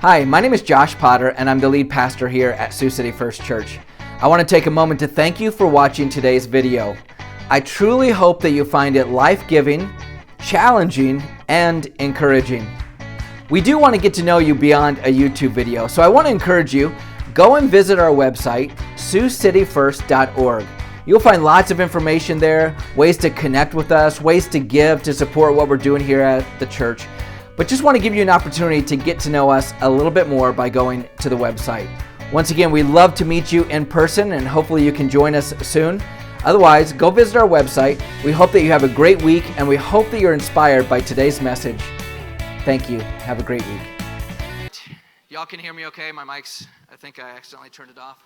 Hi, my name is Josh Potter, and I'm the lead pastor here at Sioux City First Church. I want to take a moment to thank you for watching today's video. I truly hope that you find it life-giving, challenging, and encouraging. We do want to get to know you beyond a YouTube video, so I want to encourage you, go and visit our website, siouxcityfirst.org. You'll find lots of information there, ways to connect with us, ways to give to support what we're doing here at the church. But just want to give you an opportunity to get to know us a little bit more by going to the website. Once again, we'd love to meet you in person, and hopefully you can join us soon. Otherwise, go visit our website. We hope that you have a great week, and we hope that you're inspired by today's message. Thank you. Have a great week. Y'all can hear me okay? My mic's, I think I accidentally turned it off.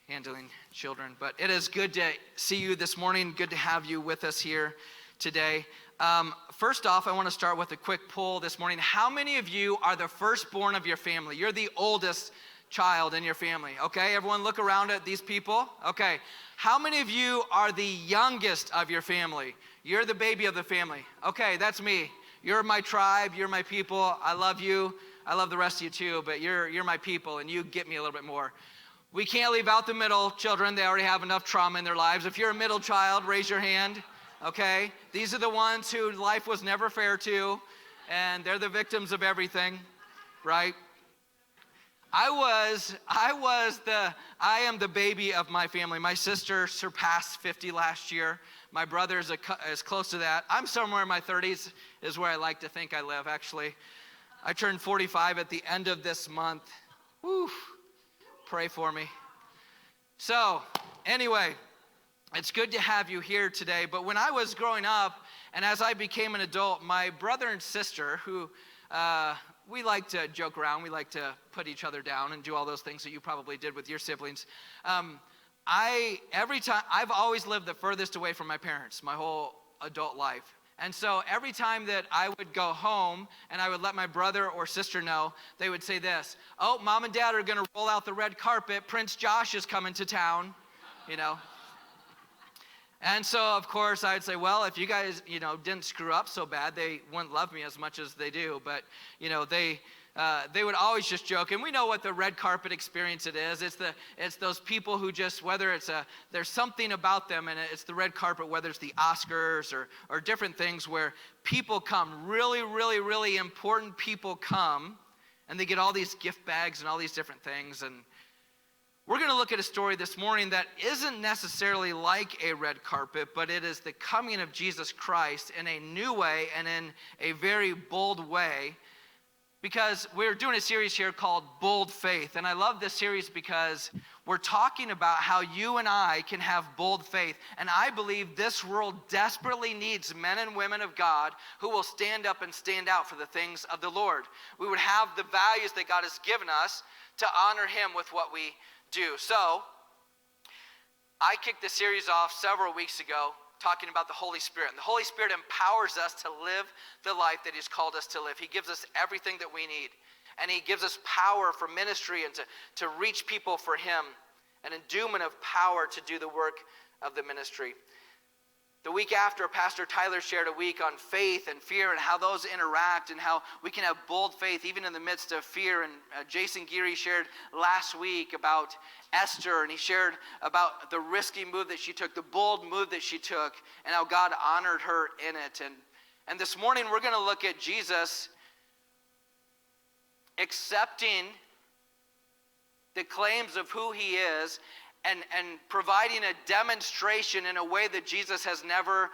Handling children. But it is good to see you this morning. Good to have you with us here today. First off, I want to start with a quick poll this morning. How many of you are the firstborn of your family? You're the oldest child in your family, okay? Everyone look around at these people, okay? How many of you are the youngest of your family? You're the baby of the family. Okay, that's me. You're my tribe, you're my people. I love you. I love the rest of you too, but you're my people, and you get me a little bit more. We can't leave out the middle children. They already have enough trauma in their lives. If you're a middle child, raise your hand. Okay, these are the ones who life was never fair to, and they're the victims of everything, right? I am the baby of my family. My sister surpassed 50 last year. My brother is close to that. I'm somewhere in my 30s is where I like to think I live, actually. I turned 45 at the end of this month. Woo, pray for me. So, anyway, it's good to have you here today, but when I was growing up and as I became an adult, my brother and sister, who we like to joke around, we like to put each other down and do all those things that you probably did with your siblings. I've always lived the furthest away from my parents my whole adult life. And so every time that I would go home and I would let my brother or sister know, they would say this: "Oh, mom and dad are going to roll out the red carpet. Prince Josh is coming to town," you know. And so, of course, I'd say, well, if you guys, didn't screw up so bad, they wouldn't love me as much as they do. But, they would always just joke. And we know what the red carpet experience it is. It's those people who just, whether there's something about them, and it's the red carpet, whether it's the Oscars or different things where people come, really, really, really important people come, and they get all these gift bags and all these different things. And we're going to look at a story this morning that isn't necessarily like a red carpet, but it is the coming of Jesus Christ in a new way and in a very bold way, because we're doing a series here called Bold Faith. And I love this series because we're talking about how you and I can have bold faith. And I believe this world desperately needs men and women of God who will stand up and stand out for the things of the Lord. We would have the values that God has given us to honor Him with what we do. So, I kicked the series off several weeks ago talking about the Holy Spirit. And the Holy Spirit empowers us to live the life that He's called us to live. He gives us everything that we need. And He gives us power for ministry and to reach people for Him. An endowment of power to do the work of the ministry. The week after, Pastor Tyler shared a week on faith and fear and how those interact and how we can have bold faith even in the midst of fear. And Jason Geary shared last week about Esther, and he shared about the risky move that she took, the bold move that she took, and how God honored her in it. And this morning we're going to look at Jesus accepting the claims of who He is and providing a demonstration in a way that Jesus has never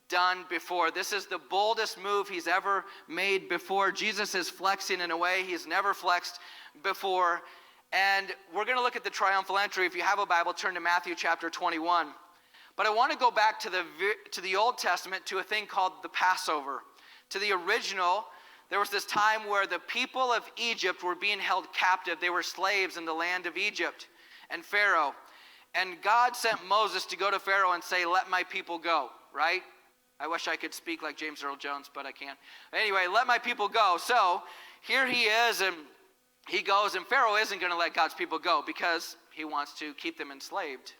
done before. This is the boldest move He's ever made before. Jesus is flexing in a way He's never flexed before. And we're going to look at the triumphal entry. If you have a Bible, turn to Matthew chapter 21. But I want to go back to the Old Testament, to a thing called the Passover. To the original, there was this time where the people of Egypt were being held captive. They were slaves in the land of Egypt and Pharaoh. And God sent Moses to go to Pharaoh and say, "Let my people go," right? I wish I could speak like James Earl Jones, but I can't. Anyway, let my people go. So here he is, and he goes, and Pharaoh isn't going to let God's people go because he wants to keep them enslaved.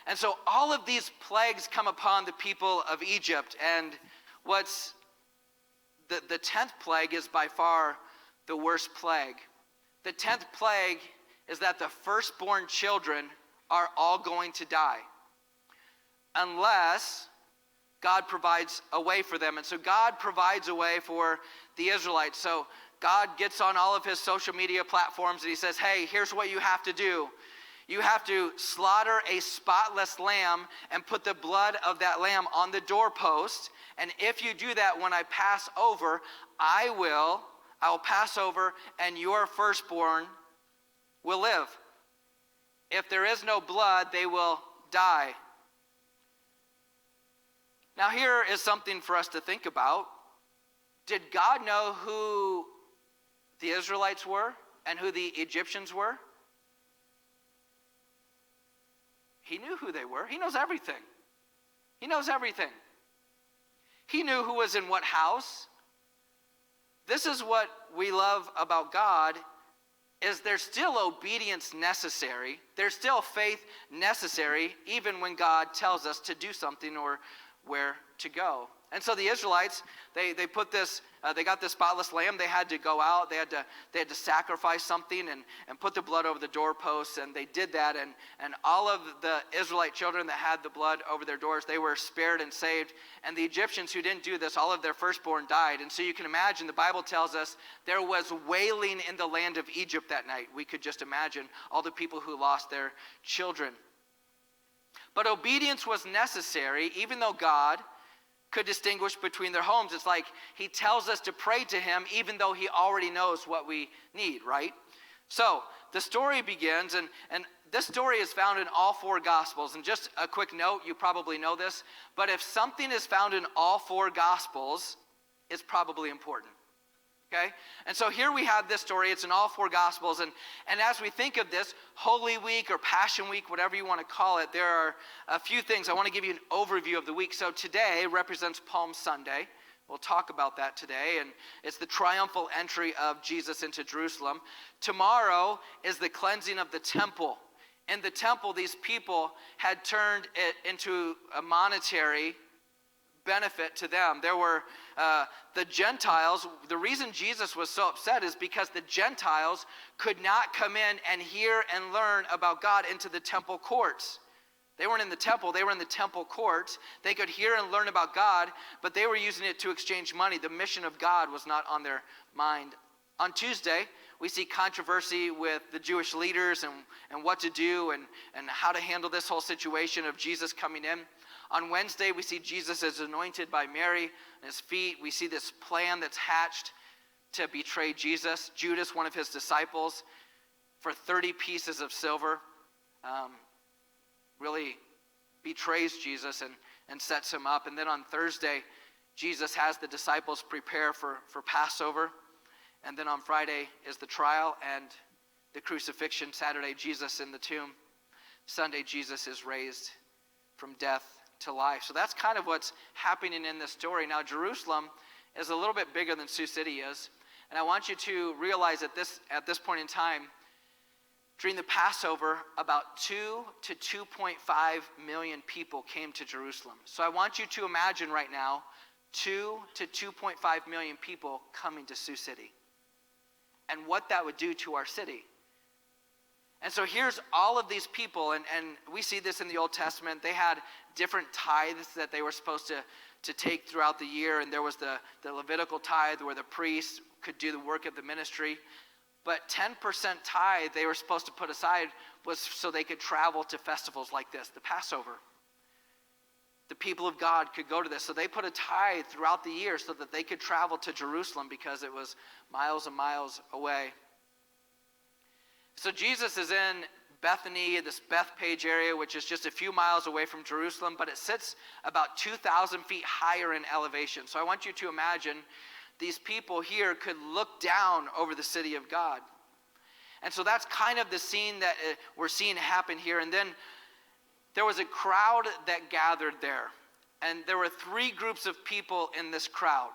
And so all of these plagues come upon the people of Egypt, and what's the 10th plague is by far the worst plague. The 10th plague is that the firstborn children are all going to die unless God provides a way for them. And so God provides a way for the Israelites. So God gets on all of his social media platforms and he says, hey, here's what you have to do. You have to slaughter a spotless lamb and put the blood of that lamb on the doorpost. And if you do that, when I pass over, I will pass over and your firstborn will live. If there is no blood, they will die. Now here is something for us to think about. Did God know who the Israelites were and who the Egyptians were? He knew who they were. He knows everything. He knows everything. He knew who was in what house. This is what we love about God, is there's still obedience necessary. There's still faith necessary, even when God tells us to do something or where to go. And so the Israelites, they put this, they got this spotless lamb. They had to go out. They had to sacrifice something and put the blood over the doorposts. And they did that. And all of the Israelite children that had the blood over their doors, they were spared and saved. And the Egyptians who didn't do this, all of their firstborn died. And so you can imagine, the Bible tells us there was wailing in the land of Egypt that night. We could just imagine all the people who lost their children. But obedience was necessary, even though God could distinguish between their homes. It's like he tells us to pray to him even though he already knows what we need, right? So the story begins, and this story is found in all four Gospels. And just a quick note, you probably know this, but if something is found in all four Gospels, it's probably important. Okay? And so here we have this story. It's in all four Gospels. And as we think of this, Holy Week or Passion Week, whatever you want to call it, there are a few things. I want to give you an overview of the week. So today represents Palm Sunday. We'll talk about that today. And it's the triumphal entry of Jesus into Jerusalem. Tomorrow is the cleansing of the temple. In the temple, these people had turned it into a monetary benefit to them. There were the Gentiles. The reason Jesus was so upset is because the Gentiles could not come in and hear and learn about God into the temple courts. They weren't in the temple, they were in the temple courts. They could hear and learn about God, but they were using it to exchange money. The mission of God was not on their mind. On Tuesday, we see controversy with the Jewish leaders and what to do and how to handle this whole situation of Jesus coming in. On Wednesday, we see Jesus is anointed by Mary and his feet. We see this plan that's hatched to betray Jesus. Judas, one of his disciples, for 30 pieces of silver, really betrays Jesus and sets him up. And then on Thursday, Jesus has the disciples prepare for Passover. And then on Friday is the trial and the crucifixion. Saturday, Jesus in the tomb. Sunday, Jesus is raised from death to life. So that's kind of what's happening in this story. Now, Jerusalem is a little bit bigger than Sioux City is. And I want you to realize at this point in time, during the Passover, about 2 to 2.5 million people came to Jerusalem. So I want you to imagine right now 2 to 2.5 million people coming to Sioux City and what that would do to our city. And so here's all of these people, and we see this in the Old Testament. They had different tithes that they were supposed to take throughout the year, and there was the Levitical tithe where the priests could do the work of the ministry. But 10% tithe they were supposed to put aside was so they could travel to festivals like this, the Passover. The people of God could go to this. So they put a tithe throughout the year so that they could travel to Jerusalem because it was miles and miles away. So Jesus is in Bethany, this Bethpage area, which is just a few miles away from Jerusalem, but it sits about 2,000 feet higher in elevation. So I want you to imagine these people here could look down over the city of God. And so that's kind of the scene that we're seeing happen here. And then there was a crowd that gathered there. And there were three groups of people in this crowd.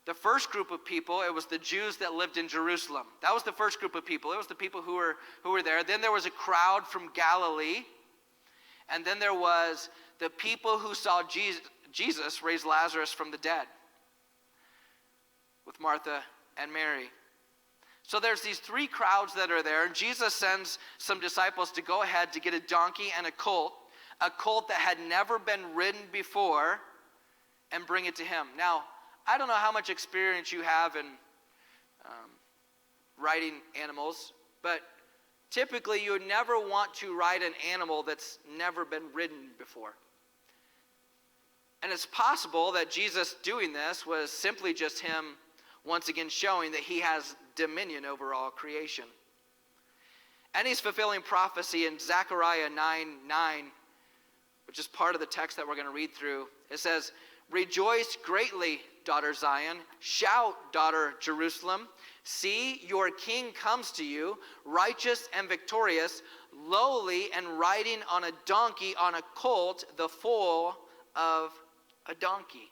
The first group of people, it was the Jews that lived in Jerusalem. That was the first group of people. It was the people who were there. Then there was a crowd from Galilee. And then there was the people who saw Jesus raise Lazarus from the dead with Martha and Mary. So there's these three crowds that are there, and Jesus sends some disciples to go ahead to get a donkey and a colt that had never been ridden before, and bring it to him. Now, I don't know how much experience you have in riding animals, but typically you would never want to ride an animal that's never been ridden before. And it's possible that Jesus doing this was simply just him once again showing that he has dominion over all creation. And he's fulfilling prophecy in Zechariah 9:9, which is part of the text that we're going to read through. It says, "Rejoice greatly, daughter Zion. Shout, daughter Jerusalem. See, your king comes to you, righteous and victorious, lowly and riding on a donkey, on a colt, the foal of a donkey."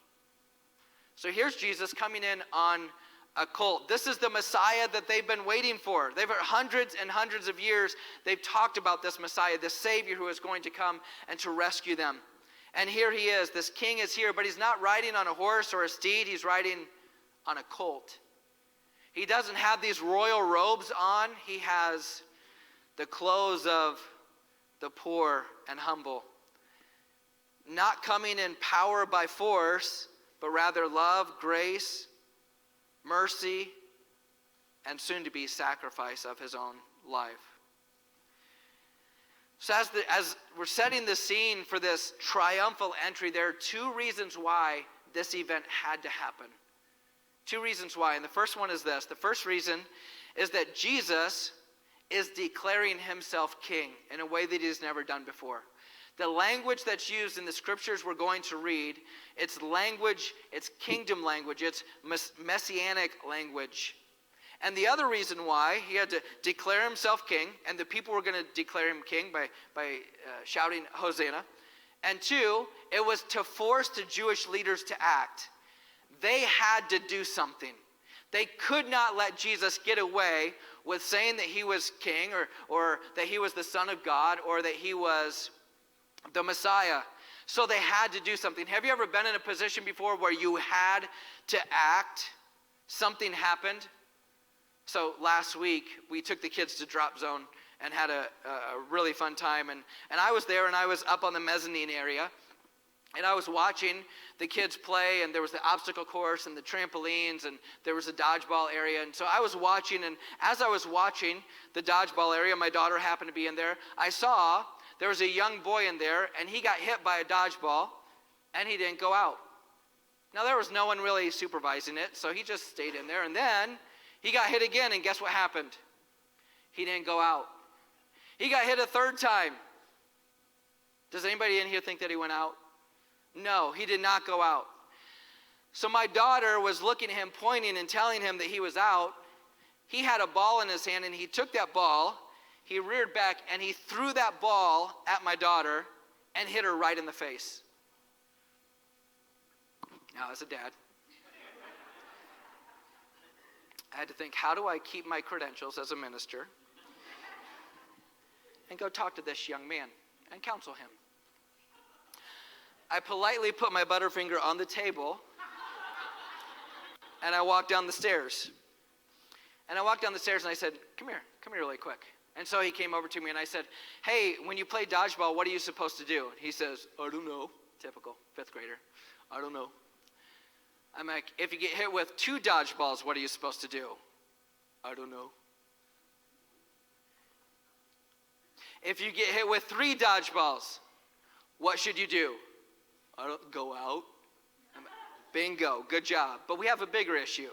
So here's Jesus coming in on a colt. This is the Messiah that they've been waiting for. They've heard hundreds and hundreds of years. They've talked about this Messiah, this Savior who is going to come and to rescue them. And here he is. This king is here, but he's not riding on a horse or a steed. He's riding on a colt. He doesn't have these royal robes on. He has the clothes of the poor and humble. Not coming in power by force, but rather love, grace, mercy, and soon to be sacrifice of his own life. So as we're setting the scene for this triumphal entry, there are two reasons why this event had to happen. Two reasons why. And the first one is this. The first reason is that Jesus is declaring himself king in a way that he's never done before. The language that's used in the scriptures we're going to read, it's language, it's kingdom language, it's messianic language. And the other reason why he had to declare himself king, and the people were going to declare him king by shouting Hosanna. And two, it was to force the Jewish leaders to act. They had to do something. They could not let Jesus get away with saying that he was king or that he was the Son of God or that he was the Messiah. So they had to do something. Have you ever been in a position before where you had to act? Something happened. So last week, we took the kids to Drop Zone and had a really fun time. And I was there, and I was up on the mezzanine area. And I was watching the kids play, and there was the obstacle course and the trampolines, and there was a dodgeball area. And so I was watching, and as I was watching the dodgeball area, my daughter happened to be in there, I saw there was a young boy in there, and he got hit by a dodgeball, and he didn't go out. Now, there was no one really supervising it, so he just stayed in there. And then he got hit again, and guess what happened? He didn't go out. He got hit a third time. Does anybody in here think that he went out? No, he did not go out. So my daughter was looking at him, pointing and telling him that he was out. He had a ball in his hand, and he took that ball, he reared back, and he threw that ball at my daughter and hit her right in the face. Now, as a dad, I had to think, how do I keep my credentials as a minister and go talk to this young man and counsel him? I politely put my butterfinger on the table, and I walked down the stairs. And I walked down the stairs, and I said, come here really quick. And so he came over to me, and I said, hey, when you play dodgeball, what are you supposed to do? And he says, I don't know. Typical, fifth grader. I don't know. I'm like, if you get hit with 2 dodgeballs, what are you supposed to do? I don't know. If you get hit with 3 dodgeballs, what should you do? I don't go out. Bingo, good job. But we have a bigger issue.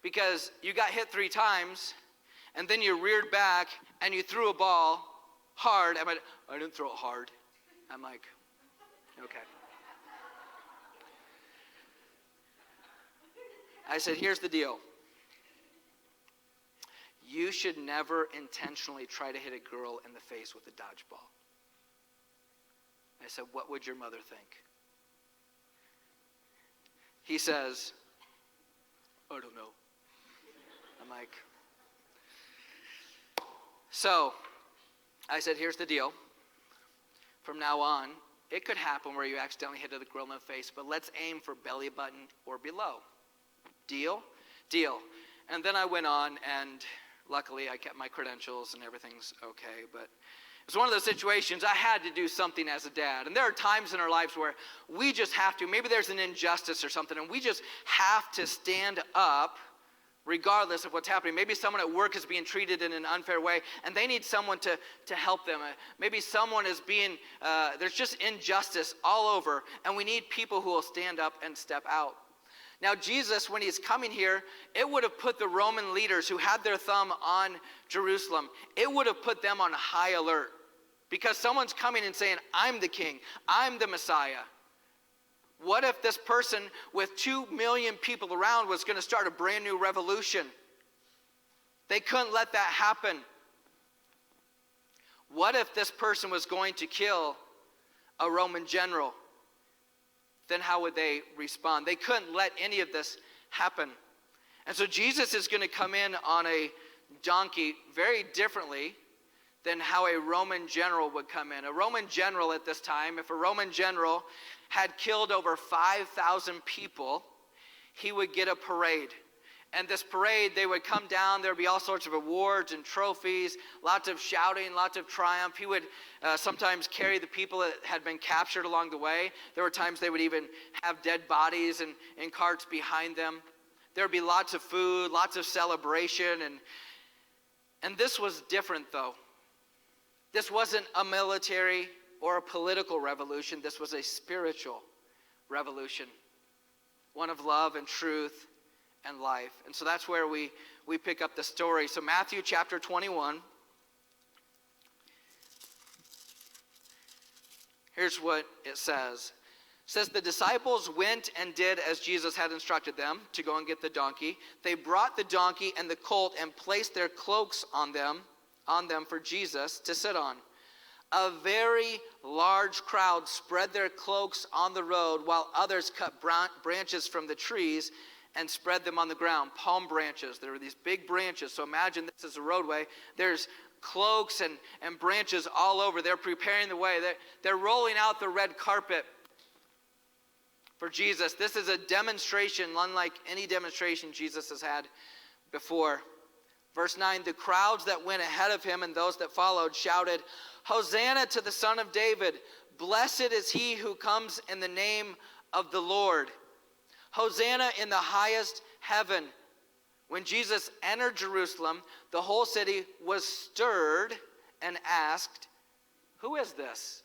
Because you got hit 3 times, and then you reared back, and you threw a ball hard. I didn't throw it hard. I'm like, okay. I said, here's the deal. You should never intentionally try to hit a girl in the face with a dodgeball. I said, what would your mother think? He says, I don't know. I'm like, so I said, here's the deal. From now on, it could happen where you accidentally hit a girl in the face, but let's aim for belly button or below. Deal? Deal. And then I went on, and luckily I kept my credentials and everything's okay. But it was one of those situations I had to do something as a dad. And there are times in our lives where we just have to. Maybe there's an injustice or something, and we just have to stand up regardless of what's happening. Maybe someone at work is being treated in an unfair way, and they need someone to help them. Maybe someone is being, there's just injustice all over, and we need people who will stand up and step out. Now, Jesus, when he's coming here, it would have put the Roman leaders who had their thumb on Jerusalem, it would have put them on high alert. Because someone's coming and saying, I'm the king, I'm the Messiah. What if this person with 2 million people around was going to start a brand new revolution? They couldn't let that happen. What if this person was going to kill a Roman general? Then how would they respond? They couldn't let any of this happen. And so Jesus is going to come in on a donkey very differently than how a Roman general would come in. A Roman general at this time, if a Roman general had killed over 5,000 people, he would get a parade. And this parade, they would come down, there would be all sorts of awards and trophies, lots of shouting, lots of triumph. He would sometimes carry the people that had been captured along the way. There were times they would even have dead bodies in carts behind them. There would be lots of food, lots of celebration. And this was different, though. This wasn't a military or a political revolution. This was a spiritual revolution, one of love and truth and life. And so that's where we pick up the story. So Matthew chapter 21. Here's what it says. It says, the disciples went and did as Jesus had instructed them to go and get the donkey. They brought the donkey and the colt and placed their cloaks on them for Jesus to sit on. A very large crowd spread their cloaks on the road, while others cut branches from the trees and spread them on the ground. Palm branches. There were these big branches. So imagine this is a roadway. There's cloaks and branches all over. They're preparing the way. They're rolling out the red carpet for Jesus. This is a demonstration unlike any demonstration Jesus has had before. Verse 9, the crowds that went ahead of him and those that followed shouted, Hosanna to the Son of David. Blessed is he who comes in the name of the Lord. Hosanna in the highest heaven. When Jesus entered Jerusalem, the whole city was stirred and asked, who is this?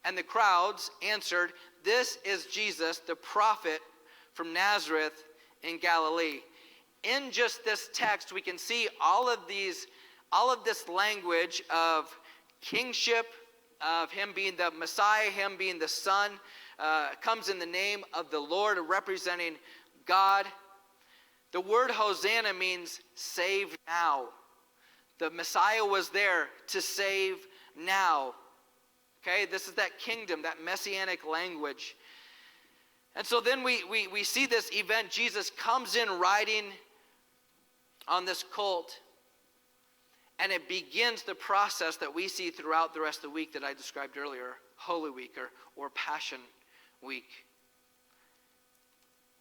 And the crowds answered, this is Jesus, the prophet from Nazareth in Galilee. In just this text, we can see all of this language of kingship, of him being the Messiah, him being the Son, comes in the name of the Lord, representing God. The word Hosanna means save now. The Messiah was there to save now. Okay, this is that kingdom, that messianic language. And so then we see this event. Jesus comes in riding on this colt, and it begins the process that we see throughout the rest of the week that I described earlier, Holy Week or Passion Week.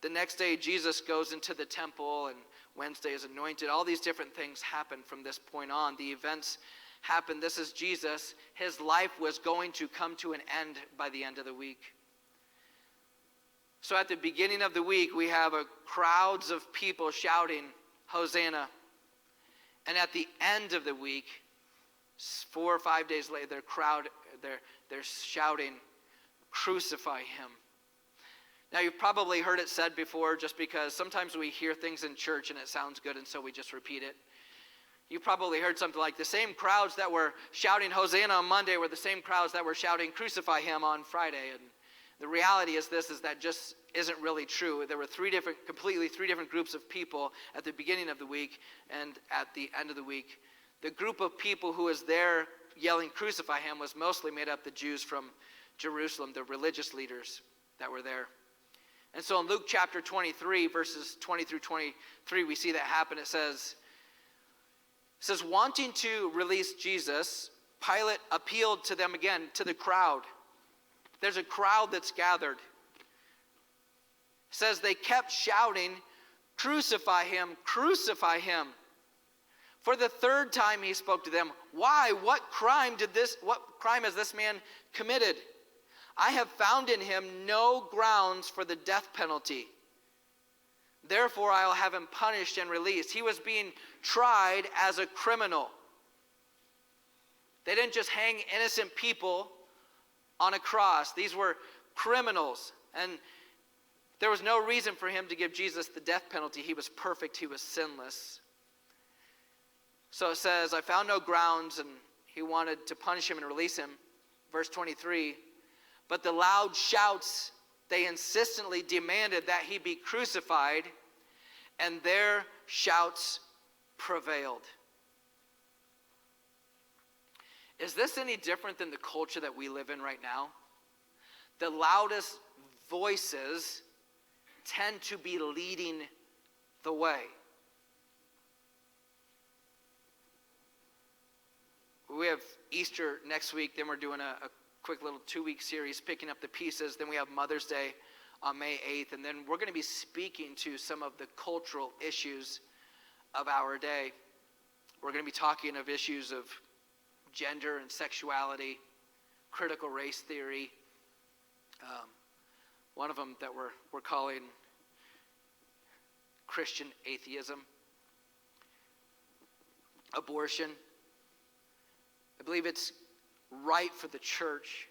The next day, Jesus goes into the temple, and Wednesday is anointed. All these different things happen from this point on. The events happen. This is Jesus. His life was going to come to an end by the end of the week. So at the beginning of the week, we have crowds of people shouting, Hosanna. And at the end of the week, 4 or 5 days later, they're shouting, crucify him. Now, you've probably heard it said before, just because sometimes we hear things in church and it sounds good, and so we just repeat it. You probably heard something like the same crowds that were shouting Hosanna on Monday were the same crowds that were shouting crucify him on Friday. And the reality is that just isn't really true. There were three different groups of people at the beginning of the week and at the end of the week. The group of people who was there yelling crucify him was mostly made up the Jews from Jerusalem, the religious leaders that were there. And so in Luke chapter 23, verses 20 through 23, we see that happen. It says, wanting to release Jesus, Pilate appealed to them again, to the crowd. There's a crowd that's gathered. It says they kept shouting, "Crucify him, crucify him." For the third time he spoke to them, "Why? What crime has this man committed? I have found in him no grounds for the death penalty. Therefore I'll have him punished and released." He was being tried as a criminal. They didn't just hang innocent people on a cross. These were criminals. And there was no reason for him to give Jesus the death penalty. He was perfect. He was sinless. So it says, "I found no grounds," and he wanted to punish him and release him. Verse 23, "But the loud shouts, they insistently demanded that he be crucified, and their shouts prevailed." Is this any different than the culture that we live in right now? The loudest voices tend to be leading the way. We have Easter next week, then we're doing a quick little 2-week series, picking up the pieces. Then we have Mother's Day on May 8th, and then we're going to be speaking to some of the cultural issues of our day. We're going to be talking of issues of gender and sexuality, critical race theory, one of them that we're calling Christian atheism, abortion. I believe it's right for the church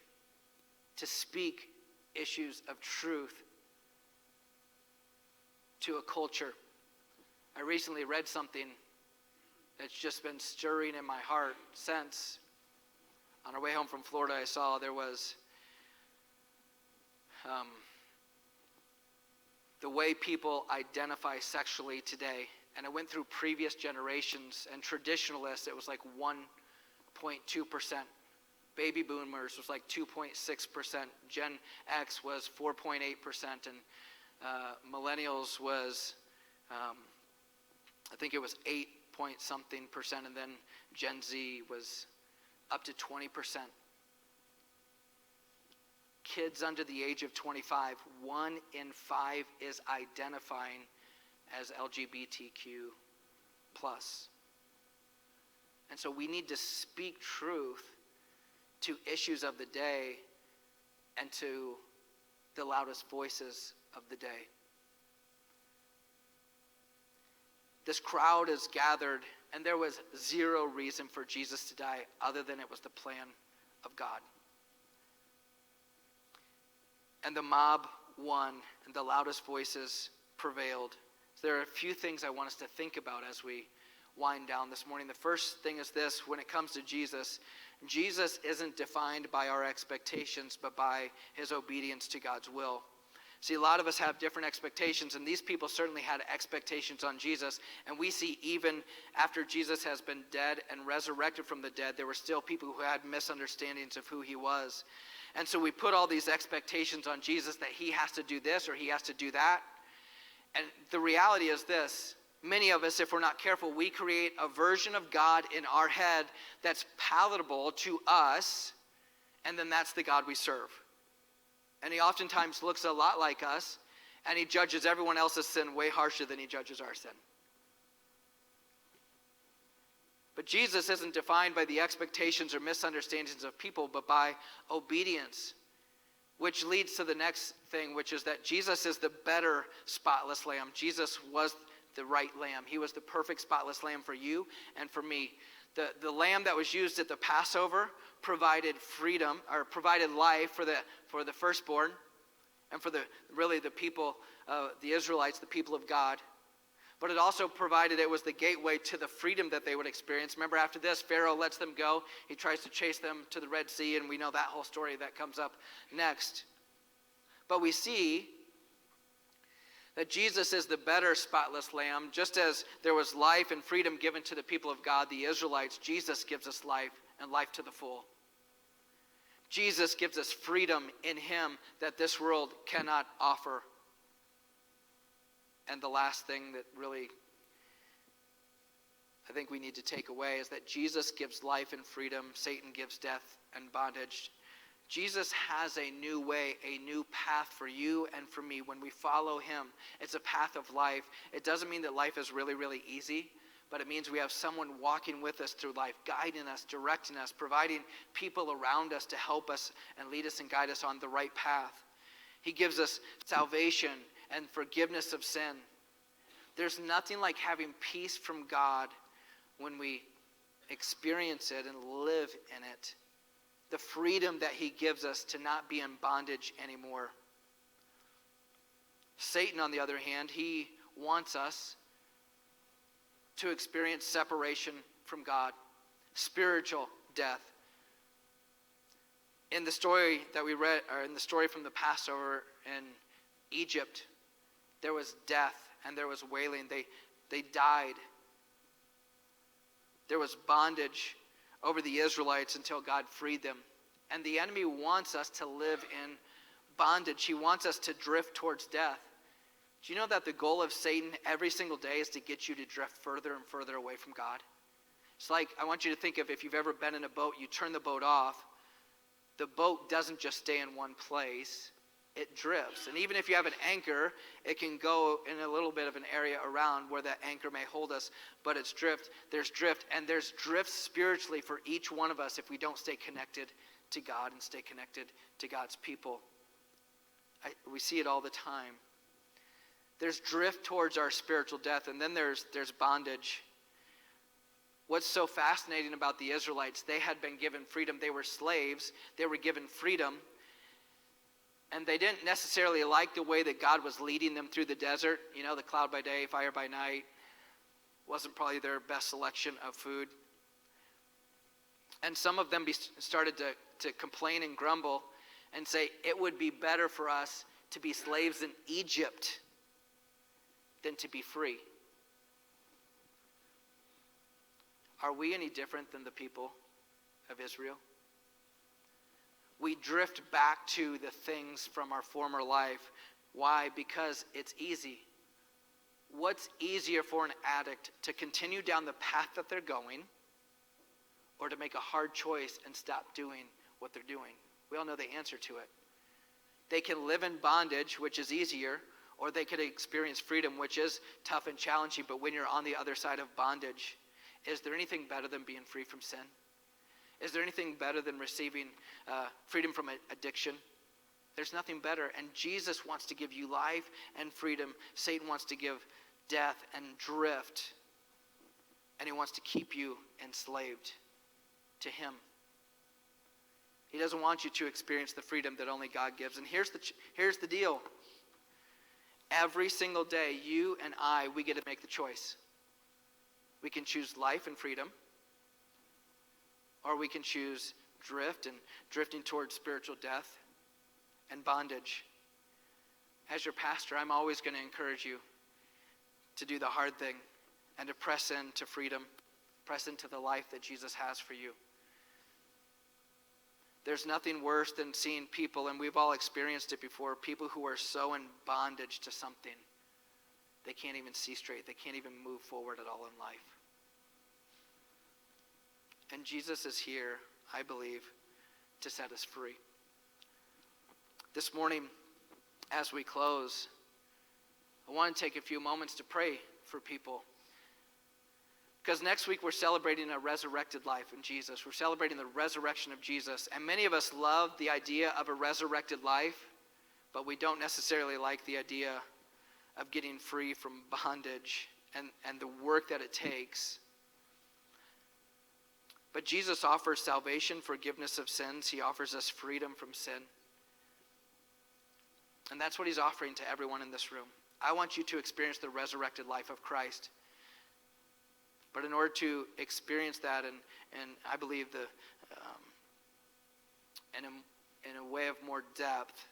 to speak issues of truth to a culture. I recently read something that's just been stirring in my heart since. On our way home from Florida, I saw there was the way people identify sexually today. And I went through previous generations, and traditionalists, it was like 1.2%. Baby boomers was like 2.6%. Gen X was 4.8%. And millennials was, I think it was 8-point-something%. And then Gen Z was up to 20%. Kids under the age of 25, 1 in 5 is identifying as LGBTQ+. And so we need to speak truth to issues of the day and to the loudest voices of the day. This crowd is gathered, and there was zero reason for Jesus to die other than it was the plan of God. And the mob won, and the loudest voices prevailed. So there are a few things I want us to think about as we wind down this morning. The first thing is this: when it comes to Jesus, Jesus isn't defined by our expectations, but by his obedience to God's will. See, a lot of us have different expectations, and these people certainly had expectations on Jesus. And we see even after Jesus has been dead and resurrected from the dead, there were still people who had misunderstandings of who he was. And so we put all these expectations on Jesus that he has to do this or he has to do that. And the reality is this: many of us, if we're not careful, we create a version of God in our head that's palatable to us, and then that's the God we serve. And he oftentimes looks a lot like us, and he judges everyone else's sin way harsher than he judges our sin. But Jesus isn't defined by the expectations or misunderstandings of people, but by obedience, which leads to the next thing, which is that Jesus is the better spotless lamb. Jesus was the right lamb. He was the perfect spotless lamb for you and for me. The lamb that was used at the Passover provided freedom, or provided life for the firstborn, and for the people, the Israelites, the people of God. But it also provided, it was the gateway to the freedom that they would experience. Remember, after this, Pharaoh lets them go. He tries to chase them to the Red Sea, and we know that whole story that comes up next. But we see that Jesus is the better spotless lamb. Just as there was life and freedom given to the people of God, the Israelites, Jesus gives us life, and life to the full. Jesus gives us freedom in him that this world cannot offer. And the last thing that really I think we need to take away is that Jesus gives life and freedom. Satan gives death and bondage Jesus has a new way, a new path for you and for me when we follow him. It's a path of life. It doesn't mean that life is really, really easy, but it means we have someone walking with us through life, guiding us, directing us, providing people around us to help us and lead us and guide us on the right path. He gives us salvation and forgiveness of sin. There's nothing like having peace from God when we experience it and live in it. The freedom that he gives us to not be in bondage anymore. Satan, on the other hand, he wants us to experience separation from God, spiritual death. In the story that we read, or in the story from the Passover in Egypt, there was death and there was wailing. They died. There was bondage over the Israelites until God freed them. And the enemy wants us to live in bondage. He wants us to drift towards death. Do you know that the goal of Satan every single day is to get you to drift further and further away from God? It's like, I want you to think of if you've ever been in a boat, you turn the boat off, the boat doesn't just stay in one place, it drifts. And even if you have an anchor, it can go in a little bit of an area around where that anchor may hold us, but it's drift. There's drift, and there's drift spiritually for each one of us if we don't stay connected to God and stay connected to God's people. We see it all the time. There's drift towards our spiritual death, and then there's bondage. What's so fascinating about the Israelites, they had been given freedom. They were slaves. They were given freedom. And they didn't necessarily like the way that God was leading them through the desert. You know, the cloud by day, fire by night. Wasn't probably their best selection of food. And some of them started to complain and grumble and say, it would be better for us to be slaves in Egypt than to be free. Are we any different than the people of Israel? We drift back to the things from our former life. Why? Because it's easy. What's easier for an addict, to continue down the path that they're going, or to make a hard choice and stop doing what they're doing? We all know the answer to it. They can live in bondage, which is easier, or they could experience freedom, which is tough and challenging. But when you're on the other side of bondage, is there anything better than being free from sin? Is there anything better than receiving freedom from addiction? There's nothing better. And Jesus wants to give you life and freedom. Satan wants to give death and drift. And he wants to keep you enslaved to him. He doesn't want you to experience the freedom that only God gives. And here's the deal. Every single day, you and I, we get to make the choice. We can choose life and freedom, or we can choose drift and drifting towards spiritual death and bondage. As your pastor, I'm always going to encourage you to do the hard thing and to press into freedom, press into the life that Jesus has for you. There's nothing worse than seeing people, and we've all experienced it before, people who are so in bondage to something, they can't even see straight. They can't even move forward at all in life. And Jesus is here, I believe, to set us free. This morning, as we close, I want to take a few moments to pray for people. Because next week we're celebrating a resurrected life in Jesus. We're celebrating the resurrection of Jesus. And many of us love the idea of a resurrected life, but we don't necessarily like the idea of getting free from bondage and the work that it takes. But Jesus offers salvation, forgiveness of sins. He offers us freedom from sin. And that's what he's offering to everyone in this room. I want you to experience the resurrected life of Christ. But in order to experience that, and I believe in a way of more depth,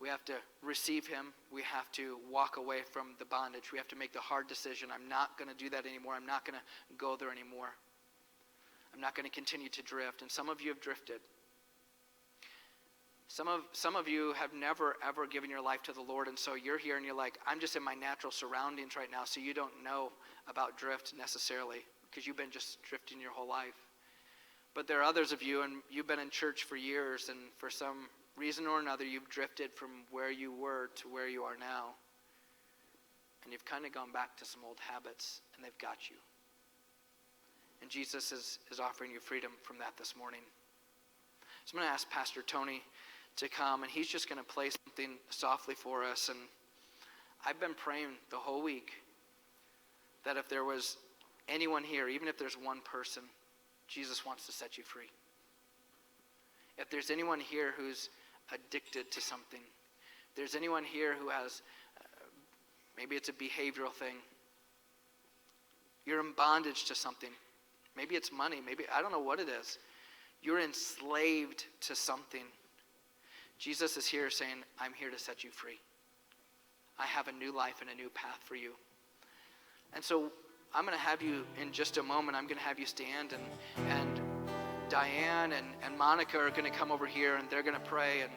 we have to receive him. We have to walk away from the bondage. We have to make the hard decision. I'm not going to do that anymore. I'm not going to go there anymore. I'm not going to continue to drift. And some of you have drifted. Some of you have never, ever given your life to the Lord, and so you're here and you're like, I'm just in my natural surroundings right now, so you don't know about drift necessarily, because you've been just drifting your whole life. But there are others of you, and you've been in church for years, and for some reason or another, you've drifted from where you were to where you are now. And you've kind of gone back to some old habits, and they've got you. And Jesus is offering you freedom from that this morning. So I'm going to ask Pastor Tony to come, and he's just going to play something softly for us. And I've been praying the whole week that if there was anyone here, even if there's one person, Jesus wants to set you free. If there's anyone here who's addicted to something, if there's anyone here who has, maybe it's a behavioral thing, you're in bondage to something, maybe it's money, maybe, I don't know what it is, you're enslaved to something, Jesus is here saying, I'm here to set you free. I have a new life and a new path for you. And so I'm going to have you, in just a moment, I'm going to have you stand, and Diane and Monica are going to come over here, and they're going to pray, and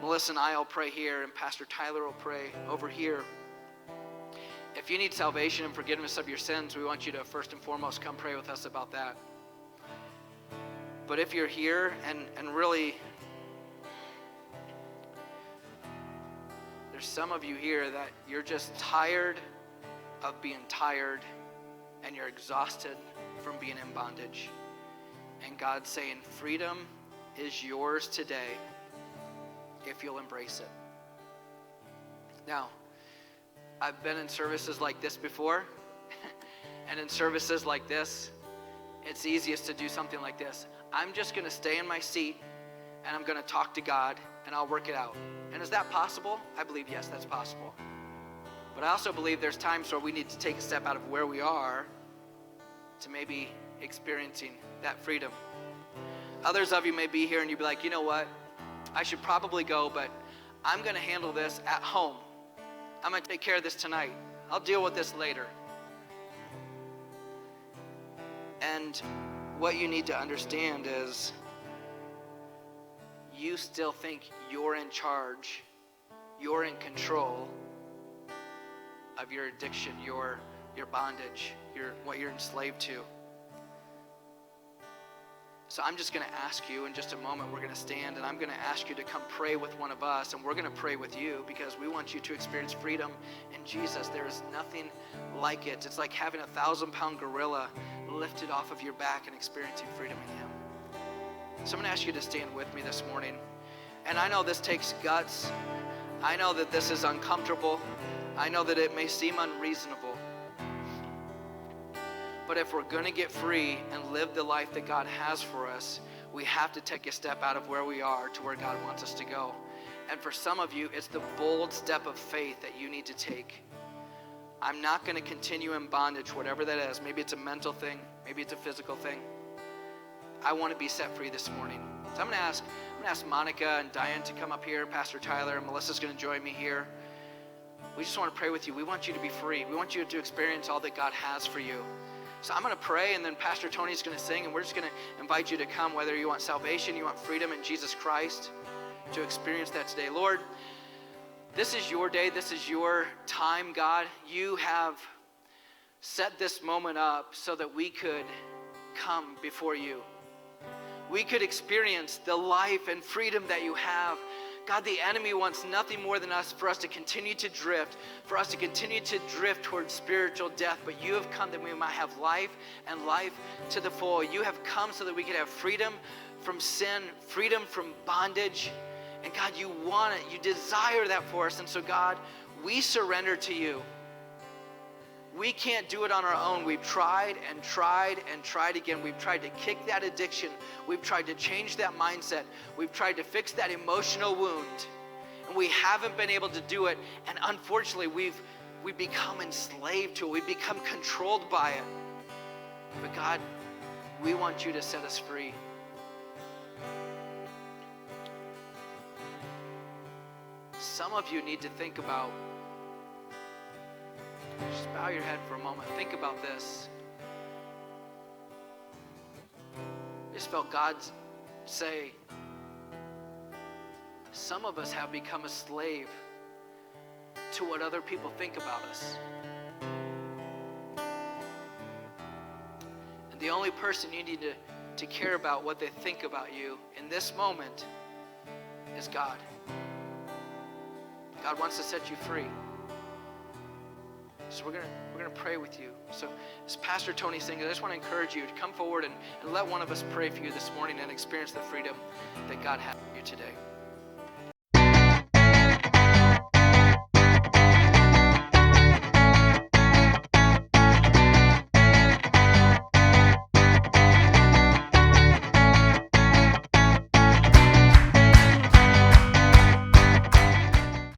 Melissa and I will pray here, and Pastor Tyler will pray over here. If you need salvation and forgiveness of your sins, we want you to first and foremost come pray with us about that. But if you're here and really, there's some of you here that you're just tired of being tired, and you're exhausted from being in bondage. And God's saying, freedom is yours today if you'll embrace it. Now, I've been in services like this before, and in services like this, it's easiest to do something like this. I'm just going to stay in my seat, and I'm going to talk to God, and I'll work it out. And is that possible? I believe, yes, that's possible. But I also believe there's times where we need to take a step out of where we are to maybe experiencing that freedom. Others of you may be here and you'd be like, you know what? I should probably go, but I'm going to handle this at home. I'm going to take care of this tonight. I'll deal with this later. And what you need to understand is you still think you're in charge, you're in control of your addiction, your bondage, what you're enslaved to. So I'm just going to ask you in just a moment, we're going to stand, and I'm going to ask you to come pray with one of us, and we're going to pray with you because we want you to experience freedom in Jesus. There is nothing like it. It's like having a 1,000-pound gorilla lifted off of your back and experiencing freedom in Him. So I'm going to ask you to stand with me this morning. And I know this takes guts. I know that this is uncomfortable. I know that it may seem unreasonable. But if we're going to get free and live the life that God has for us, we have to take a step out of where we are to where God wants us to go. And for some of you, it's the bold step of faith that you need to take. I'm not going to continue in bondage, whatever that is. Maybe it's a mental thing. Maybe it's a physical thing. I want to be set free this morning. So I'm going to ask Monica and Diane to come up here. Pastor Tyler and Melissa's going to join me here. We just want to pray with you. We want you to be free. We want you to experience all that God has for you. So I'm going to pray, and then Pastor Tony's going to sing, and we're just going to invite you to come, whether you want salvation, you want freedom in Jesus Christ, to experience that today. Lord, this is your day. This is your time, God. You have set this moment up so that we could come before you. We could experience the life and freedom that you have. God, the enemy wants nothing more than for us to continue to drift, for us to continue to drift towards spiritual death. But you have come that we might have life and life to the full. You have come so that we could have freedom from sin, freedom from bondage. And God, you want it. You desire that for us. And so God, we surrender to you. We can't do it on our own. We've tried and tried and tried again. We've tried to kick that addiction. We've tried to change that mindset. We've tried to fix that emotional wound. And we haven't been able to do it. And unfortunately, we've become enslaved to it. We've become controlled by it. But God, we want you to set us free. Some of you need to think about, just bow your head for a moment. Think about this. I just felt God say, some of us have become a slave to what other people think about us. And the only person you need to to care about what they think about you in this moment is God. God wants to set you free. So we're gonna pray with you. So as Pastor Tony sings, I just want to encourage you to come forward and let one of us pray for you this morning and experience the freedom that God has for you today.